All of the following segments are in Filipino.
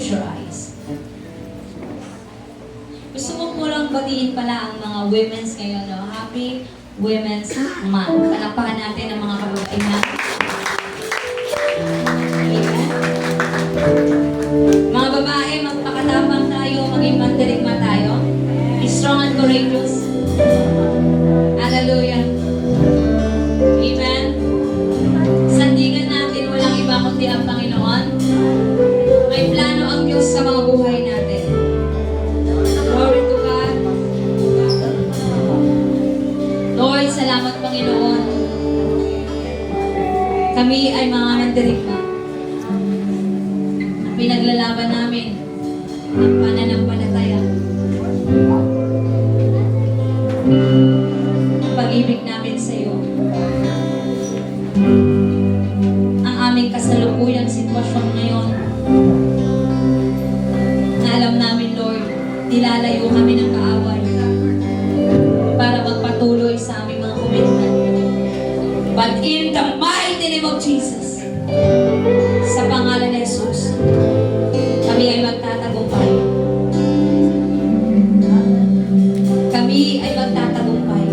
close your eyes. Gusto ko po lang batiin pala ang mga women's ngayon, no? Happy Women's Month. Palakpakan natin ang mga kababaihan. Amen. Mga babae, magpakatapang tayo, maging mandirigma tayo. Be strong and courageous. Hallelujah. Amen. Sandigan natin, walang iba kundi ang Panginoon. May plano ang Diyos sa mga buhay natin. Glory to God. Lord, salamat Panginoon. Kami ay mga mandirigma. Ang pinaglalaban namin ang pananampalataya. Ang pag-ibig namin sa iyo. Ang aming kasalukuyang sitwasyon ngayon. Na alam namin, Lord, nilalayo kami ng kaaway para magpatuloy sa aming mga commitment. But in the mighty name of Jesus, sa pangalan ni Jesus, kami ay magtatagumpay. Kami ay magtatagumpay.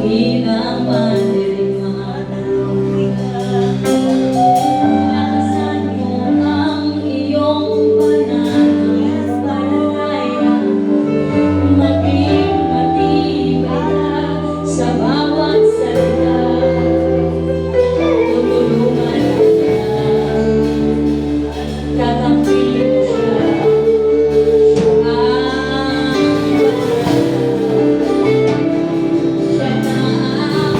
Bilang mandirigman, lakasan mo ang iyong pananampalataya, maging matibay ka sa bawat salita. Tutulungan ka at tatampihin mo siya. Siya na ang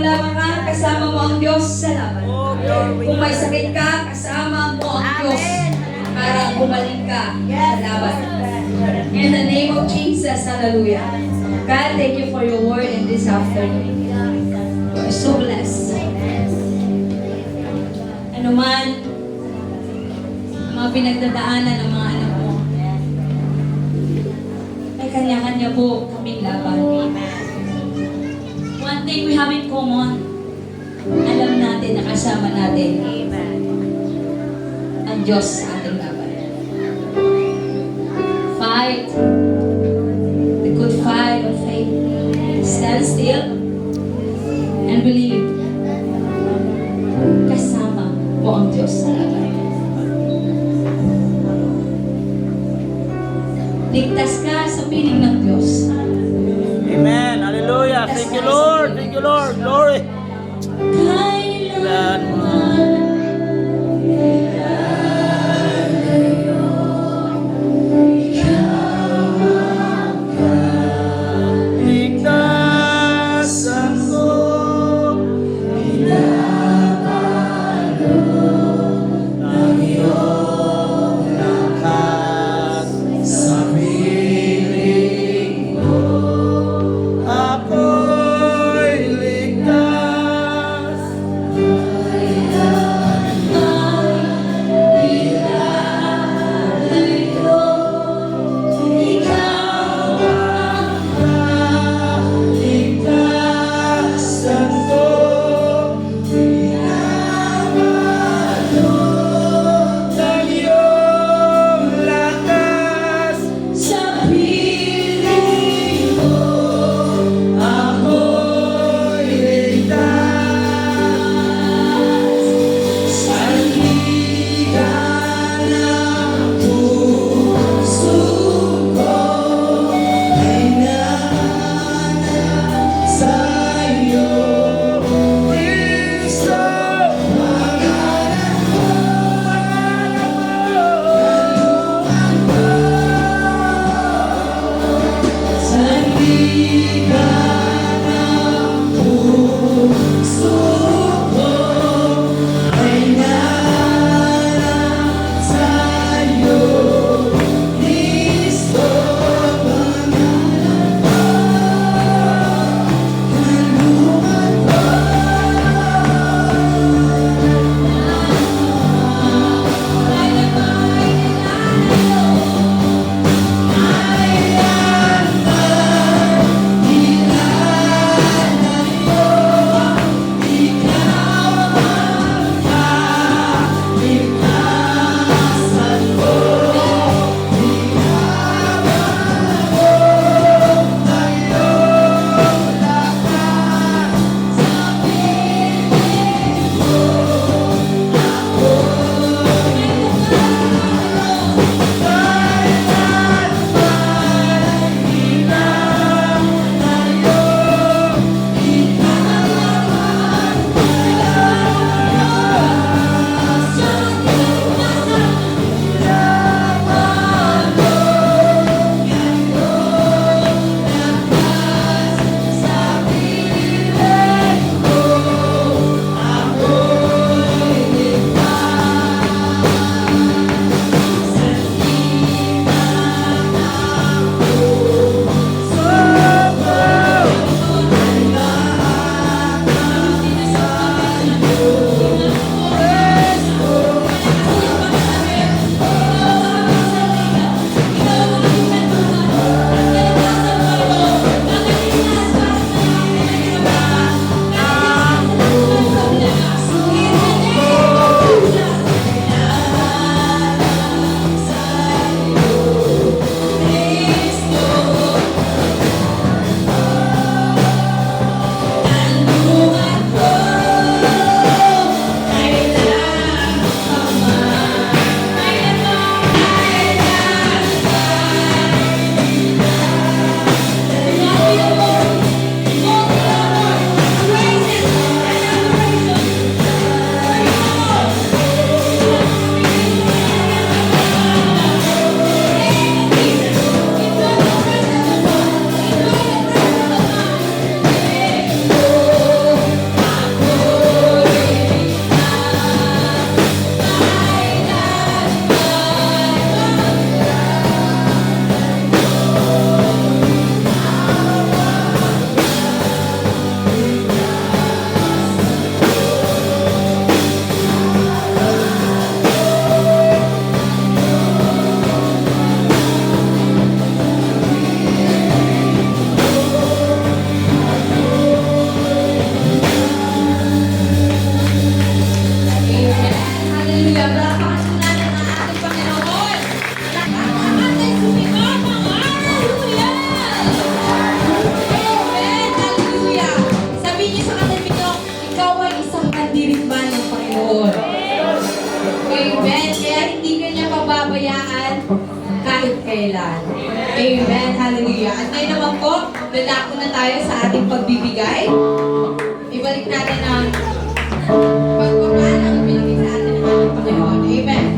problema ka, kasama mo ang Diyos sa laban. Kung may sakit ka, kasama mo ang Diyos para gumaling ka sa laban. In the name of Jesus, hallelujah. God, thank you for your word in this afternoon. We're so blessed. Ano man, ang mga pinagdadaanan ng mga anak mo, ay kanya-kanya po kaming laban. One thing we have in common, alam natin na kasama natin ang Diyos sa ating laban. Fight the good fight of faith. Stand still and believe. Kasama mo ang Diyos sa laban. Ligtas ka sa piling ng Diyos. Amen. Hallelujah. Thank you, Lord. Thank you, Lord. Glory. Kailanman Ligtas ako. Ng iyong lakas sa piling mo. Ako'y ligtas. kailan. Amen. Hallelujah. At ngayon naman po, dadako na tayo sa ating pagbibigay. Ibalik natin ang pagpapaan ang binigay sa atin ng ating Panginoon. Amen.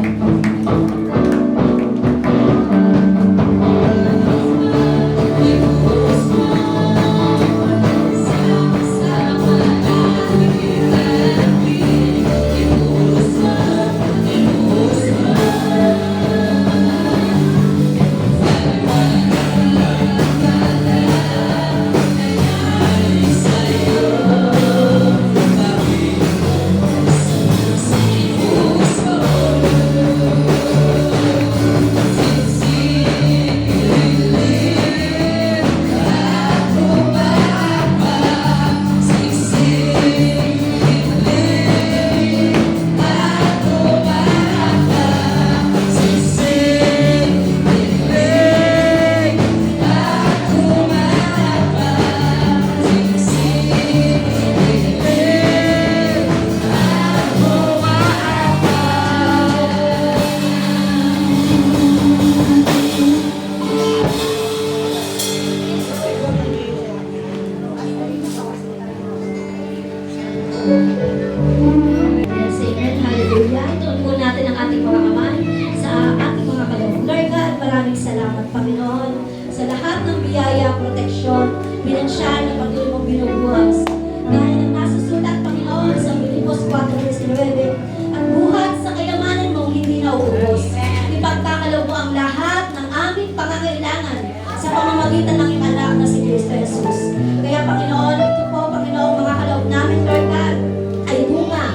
Yes, amen. Hallelujah. Ituon po natin ang ating mga kamay sa ating mga kaloob. Lord God, maraming salamat, Panginoon, sa lahat ng biyaya, proteksyon, pinansyal na patuloy mong binubuhas. Gaya ng nasusulat, Panginoon, sa Filipos 4:19, at buhat sa kayamanan mong hindi nauubos. Ipagkakalob mo ang lahat ng aming pangangailangan sa pamamagitan ng iyong anak na si Kristo Jesus. Kaya, Panginoon, ito po, Panginoon, mga kaloob namin, Lord God, ay bunga,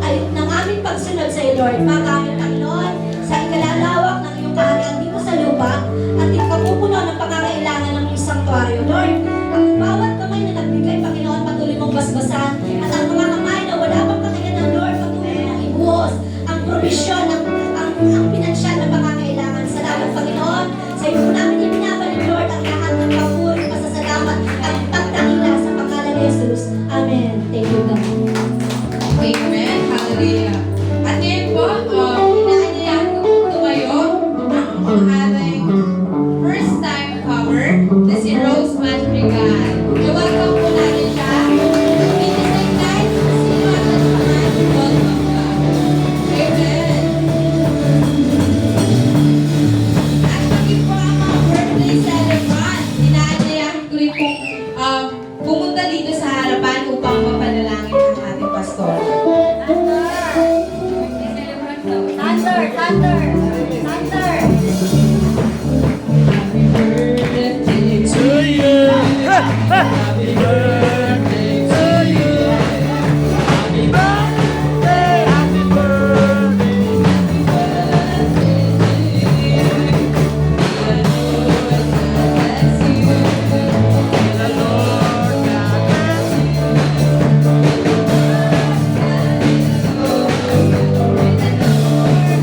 ay ng aming pagsunod sa iyo, Lord. Magamit, Panginoon, sa ikalalawak ng iyong kaharian dito sa lupa at ikapupuno ng pangangailangan ng iyong sanktuaryo, Lord. Ang bawat kamay na nagbigay, Panginoon, patuloy mong basbasan at ang mga kamay na wala pang kakayanan, Lord, patuloy mong ibuhos ang provisyon, ang pinansyal na pangangailangan. Salamat, Panginoon. Sa iyo po namin ibinabalik, Lord, ang lahat ng papuri, pasasalamat at pagdakila sa pangalan ni Jesus. Amen. Thank you, God. Amen. Hallelujah. At ngayon po, inaanyayahan ko po tumayo ang ating first time cover na si Rose Madrigal. I-welcome po natin siya. Inisay guys, sino ang nagpaman? Welcome back. Amen. At kami po ang mga birthday celebrant. Inaanyayahan ko rin po pumunta dito sa harapan upang mapanalangin ang ating pastor. Thunder! Thunder! Thunder! To you. Happy birthday to you. Happy birthday. Happy birthday. The Lord God bless you.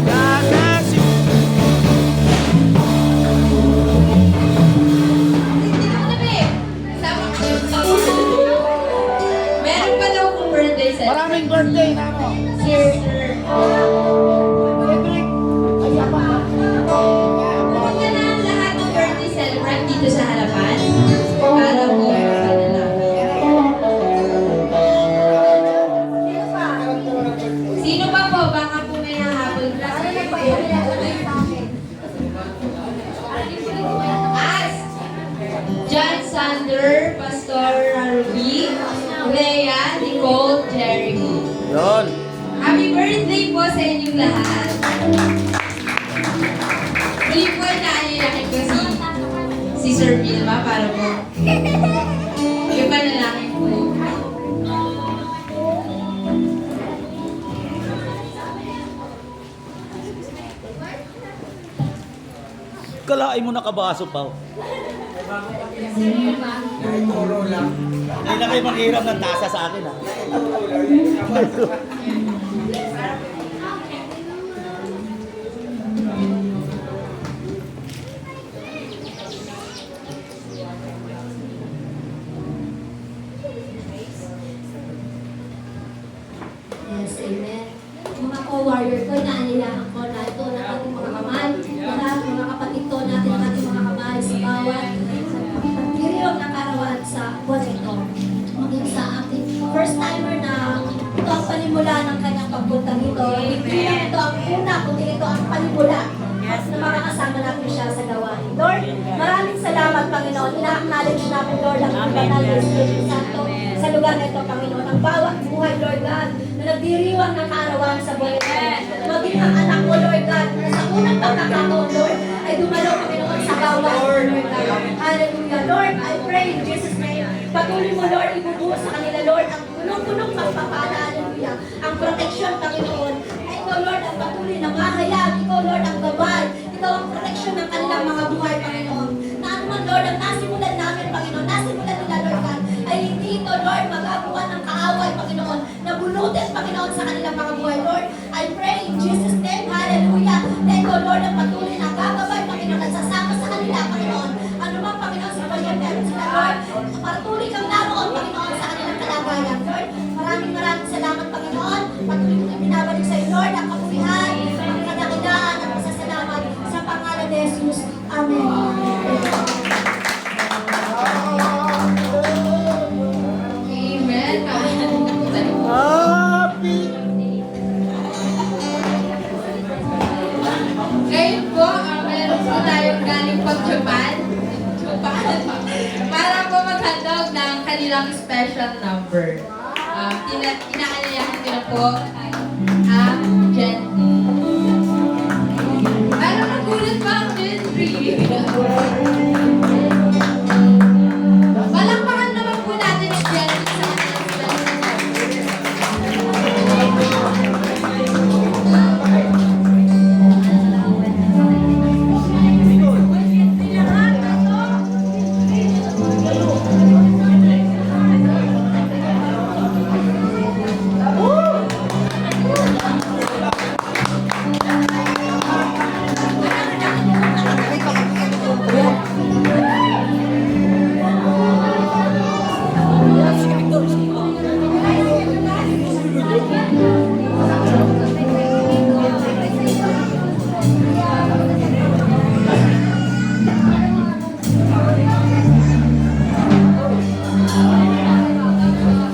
God bless you. Meron pa daw kong birthday set. Maraming birthday na ano. Pumunta na ang lahat ng birthday celebrant dito sa harapan para po sino pa po? Baka po may hahabol. As John Sander, Pastor Ruby, Leia, Nicole, Jericho. Yon. Happy birthday po sa inyong lahat. Muli po inaanyayahin ko si Sir Vilma para po ipanalangin po. Kalain mo nakabaso pa. Hindi na kayo manghiram ng tasa sa akin ha. Yes, amen. Mga co-warrior ko, naanilahan ko na ito ng ating mga kamay, lahat mga kapatid ko natin, ang ating palimula ng kanyang pagpunta dito. Hindi lang ito ang una, kundi ito ang palimula na makakasama natin siya sa gawain. Lord, maraming salamat, Panginoon. Ina-acknowledge namin, Lord, ang banal na Espiritu Santo sa lugar na ito, Panginoon. Ang bawat buhay, Lord God, na nagdiriwang ng kaarawan sa buhay natin. Maging ang anak mo, Lord God, na sa unang pagkakataon, Lord, ay dumalaw, Panginoon, sa bawat, Lord God. Hallelujah. Lord, I pray in Jesus' name, patuloy mo, Lord, ibubuhos sa kanila, Lord, ang punong-punong pagpapala, hallelujah. Ang proteksyon, Panginoon. Ay, ikaw, Lord, ang patuloy na mahayag. Ikaw, Lord, ang gabay. Ikaw ang proteksyon ng kanilang mga buhay, Panginoon. Na ano man, Lord, ang nasimulan namin, Panginoon, nasimulan nila, Lord God, ay hindi ito, Lord, magawa ng kaaway, Panginoon, na bunutin, Panginoon, sa kanilang mga buhay, Lord. I pray in Jesus' name, hallelujah, na ikaw, Lord, ang patuloy na gagabay, Panginoon, at sasama sa kanila, Panginoon. Ano man, Panginoon, sa pagyan meron sila, Lord, patuloy kang naroon, Panginoon, sa kanilang kalagayan, Lord. Maraming salamat, Panginoon. Patuloy kong binabalik sa iyo, Lord, ang kapulihan, ang kadakilaan, at pasasalamat sa pangalan ni Jesus. Amen. Amen. Happy! Ngayon po, meron po tayong galing pag Japan. Para po maghandog ng kanilang special number. Inaanyayahan ko na po ang Gentry. Parang nagulat pa ang Gentry. Palakpakan naman po natin ang Gentry sa kanilang special number.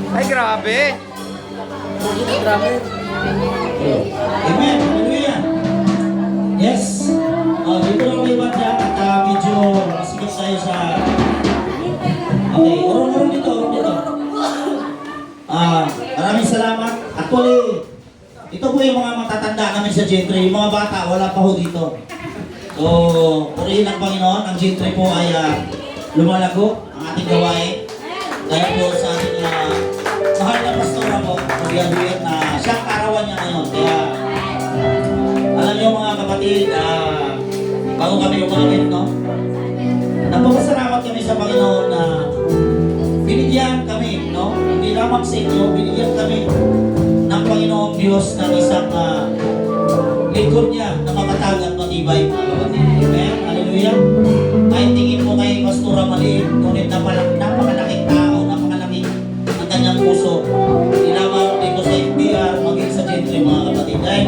Ay, grabe! Grabe. Amen. Hallelujah. Yes. Dito lang may banda at medyo sikip tayo sa... Okay, urong dito, dito. Maraming salamat. Actually, ito po yung mga matatanda namin sa Gentry. Yung mga bata, wala pa ho dito. So, purihin ang Panginoon. Ang Gentry po ay lumalago ang ating gawain. Dahil po sa ating mahal na pastora po, magyaduyan na siyang karawan niya ngayon. Kaya, alam niyo mga kapatid, bago kami umamit, no? Nagpapasalamat kami sa Panginoon na binigyan kami, no? Hindi lamang sa inyo, binigyan kami ng Panginoong Diyos ng isang lingkod niya na makatag at matibay, mga kapatid. Amen? Hallelujah! Kahit tingin mo kay Pastora maliit, ngunit napakalaking tao, napakalaking ang kanyang puso. Hindi lamang dito sa FBR, maging sa Gentry, mga kapatid. Dahil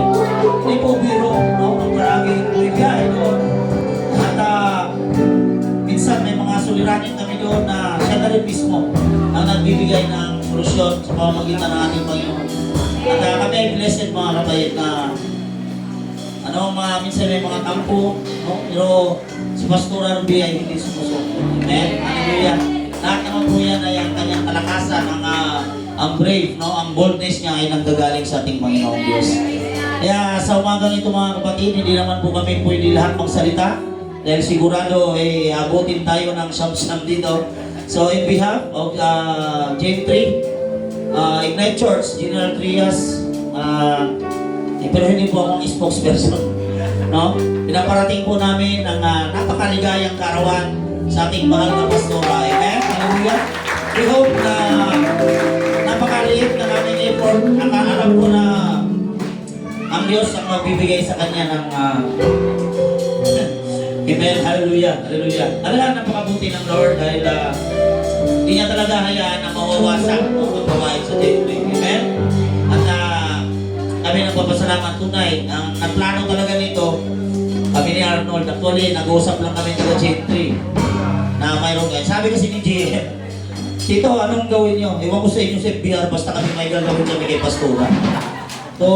hindi po biro, no? Ang maraming bigay doon. At minsan may mga suliranin kami doon na siya na rin mismo ang nagbibigay ng solusyon sa pamamagitan ng ating Panginoon. At kami ay blessed, mga kapatid, na minsan may mga tampo, no? Pero si Pastor Ruby ay hindi sumusuko. Amen? Hallelujah. Lahat naman po yan ay ang kanyang kalakasan, ang brave, no? Ang boldness niya ay nanggagaling sa ating Panginoong Diyos. Kaya sa umagang ito, mga kapatid, hindi naman po kami pwede lahat magsalita dahil sigurado abutin tayo ng siyam-siyam dito. So in behalf of Gentry, Ignite Church, General Trias, pero hindi po akong spokesperson, no? Pinaparating po namin ang napakaligayang karawan sa ating mahal na pastora. Amen? Hallelujah! We hope na napakaliit na aming effort. Alam ko na ang Diyos ang magbibigay sa kanya ng Amen? Hallelujah! Hallelujah! Talagang napakabuti ng Lord dahil hindi niya talaga hayaan na mawawasak ang gawain sa Gentry. Amen? At kami nagpapasalamat tunay. Ang plano talaga nito, kami ni Arnold, actually, nag-uusap lang kami sa Gentry na mayroon kayo. Sabi kasi ni JM, Tito, anong gawin nyo? Ewan ko sa inyo sa FBR, basta kami may gagawin kami kay Pastora. So,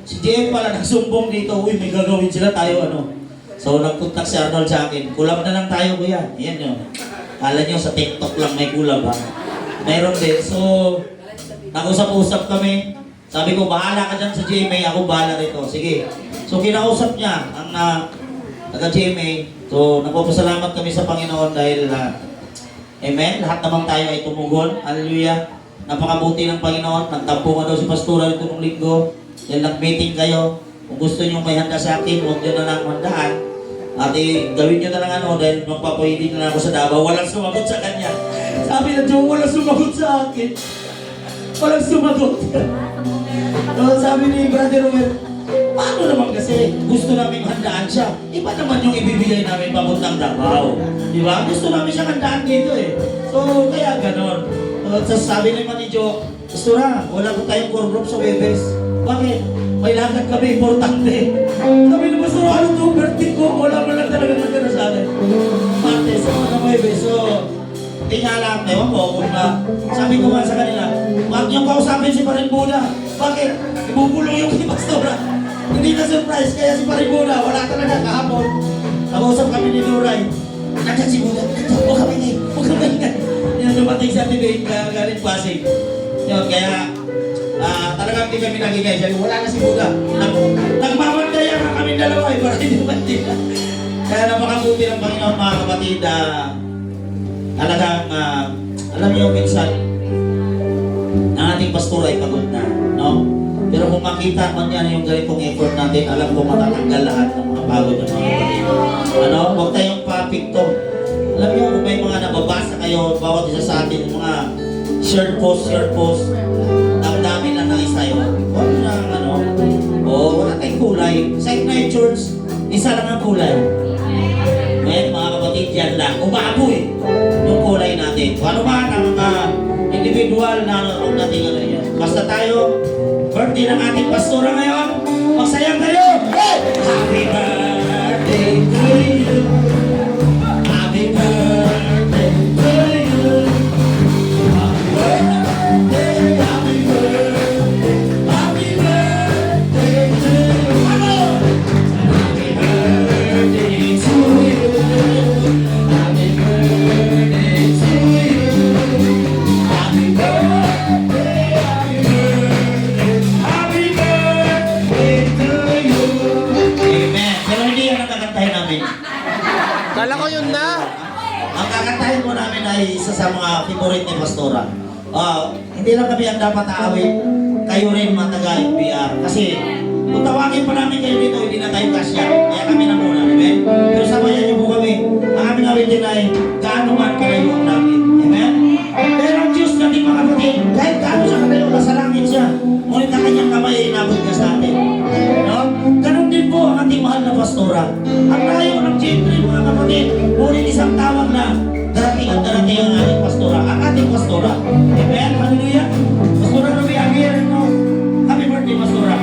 si JM pala nagsumbong dito, uy, may gagawin sila tayo, ano. So, nagpuntak si Arnold sa akin, kulab na lang tayo, kuya. Yan yun. Kala nyo, sa TikTok lang may kulab, ha? Meron din. So, nag-usap-usap kami. Sabi ko, bahala ka dyan sa GMA, ako bahala rito. Sige. So, kinausap niya ang taga-GMA. So, nagpapasalamat kami sa Panginoon dahil, amen, lahat naman tayo ay tumugon. Hallelujah. Napakabuti ng Panginoon. Nagtampungan daw si Pastora ito nung linggo. Dahil nag-meeting kayo. Kung gusto nyo may handa sa akin, huwag nyo na lang handaan. At gawin nyo na lang ano, dahil magpapahilig na ako sa Davao. Walang sumagot sa kanya. Sabi na Joe, walang sumagot sa akin. Walang sumagot. So, sabi ni Brother Romero, paano naman kasi gusto namin handaan siya? Iba naman yung ibibigay namin papuntang Davao. Di ba? Gusto namin siya handaan dito eh. So, kaya ganon. So, sabi naman ni Joe, Pastora, wala po tayong core group sa Webes. Bakit? May lakad kami, importante. Sabi ni Pastora, ano to? Birthday ko, wala mo lang talaga nagkana sa akin. Martes, ano Webes. So, tingala, ewan ko kung na, sabi ko nga sa kanila, huwag niyong kausapin si Parimbuda. Bakit? Ibubulong yung si Pastora. Hindi na surprise, kaya si Parimbuda, wala talaga kahapon. Nag-usap kami ni Duray. Nandiyan si Buda, huwag kami ngayon, huwag kami ngayon. Yan, dumating sa debate, galing Pasig. Yun, kaya, talagang hindi kami nagigay. Sabi, wala na si Buda. Nagmamandaya na kami dalawa, para hindi mandila. Kaya napakabuti ng Panginoon, mga kapatid, talagang, alam niyo, minsan, ang ating pastor ay pagod na, no? Pero kung makita man yan yung ganitong effort natin, alam ko matatanggal lahat ng mga pagod ng mga kapatid. Ano? Huwag tayong papikto. Alam niyo, kung may mga nababasa kayo, bawat isa sa atin, mga shirt post, ang dami lang ng isa yun. Huwag na, ano, wala tayong kulay. Sa Ignite Church, isa lang ang kulay. Ngayon, mga kapatid, yan lang. Umaboy yung kulay natin. Kung ano man ang individual na naroon natin ano yan. Basta tayo, birthday ng ating pastora ngayon, magsayang tayo! Hey! Happy birthday to you! Happy birthday to you! Happy birthday, happy birthday, happy birthday to you! Ano? Happy birthday to you! Happy birthday to you! Happy birthday, happy birthday to you! Amen. Pero hindi yan ang kakantahin namin. Kala ko yun na. Ang kakantahin mo namin ay isa sa mga favorite ni Pastora. Hindi lang kami ang dapat aawit. Kayo rin mga taga-FBR. Kasi kung tawagin pa namin kayo dito, hindi na tayo kasya. Kaya kami na muna. Amen? Pero sabayan niyo po kami. Ang aming awit din ay gaano man kalayo ang langit. Amen? Pero ang Diyos natin mga kapatid, kahit gaano siya kalayo, nasa langit siya. Ngunit ang kanyang kamay ay inabot ka sa atin. No? Ganon din po ang ating mahal na Pastora. Ang layo ng Gentry mga kapatid, ngunit isang tawag na darating at darating ang ating Pastora, ang ating Pastora. Amen? Hallelujah! Pastora Ruby, I'm here, no? Happy birthday, Pastora!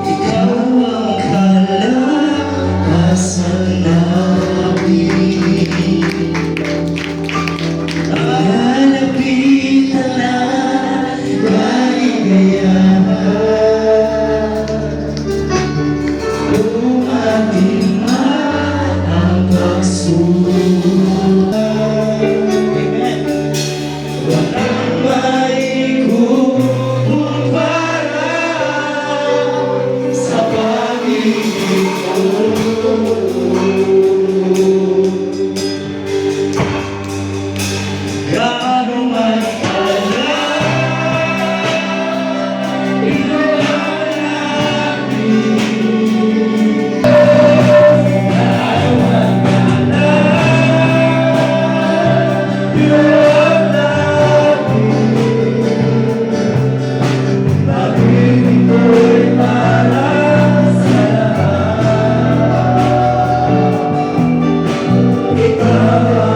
Ikaw akala Hallelujah.